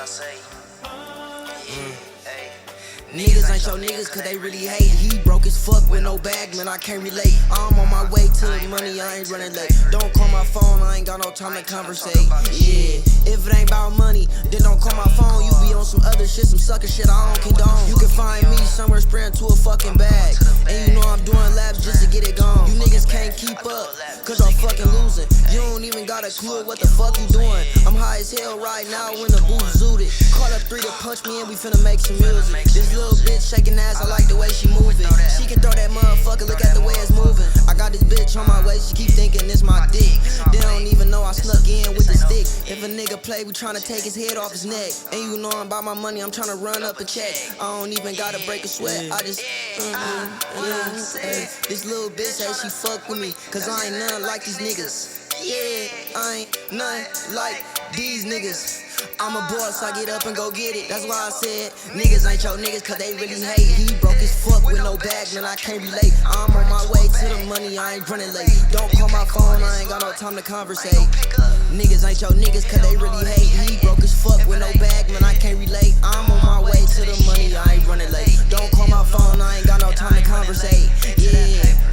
say. Niggas ain't your niggas cause they really hate. He broke as fuck with no bag, man, I can't relate. I'm on my way to the money, I ain't running late. Don't call my phone, I ain't got no time to conversate. Yeah, if it ain't about money, then don't call my phone. You be on some other shit, some sucker shit I don't condone. You can find me somewhere spraying to a fucking bag, and you know I'm doing laps just to get it gone. You niggas can't keep up, cause I'm fucking losing. You don't even got a clue what the fuck you doing. I'm high as hell right now when the booth zooted. Call up 3 to punch me and we finna make some music. This little bitch shaking ass, I like the way she moving. She can throw that motherfucker, look at the way it's moving. I got this bitch on my waist, she keep thinking it's my dick. They don't even know I snuck in with the stick. If a nigga play, we tryna take his head off his neck. And you know I'm about my money, I'm tryna run up a check. I don't even gotta break a sweat, I just This little bitch say she fuck with me, cause I ain't nothing like these niggas. Yeah, I ain't nothing like these niggas. I'm a boss, I get up and go get it. That's why I said niggas ain't your niggas cause they really hate. He broke as fuck with no bag, man, I can't relate. I'm on my way to the money, I ain't running late. Don't call my phone, I ain't got no time to conversate. Niggas ain't your niggas cause they really hate. He broke as fuck with no bag, man, I can't relate. I'm on my way to the money, I ain't running late. Don't call my phone, I ain't got no time to conversate. Yeah.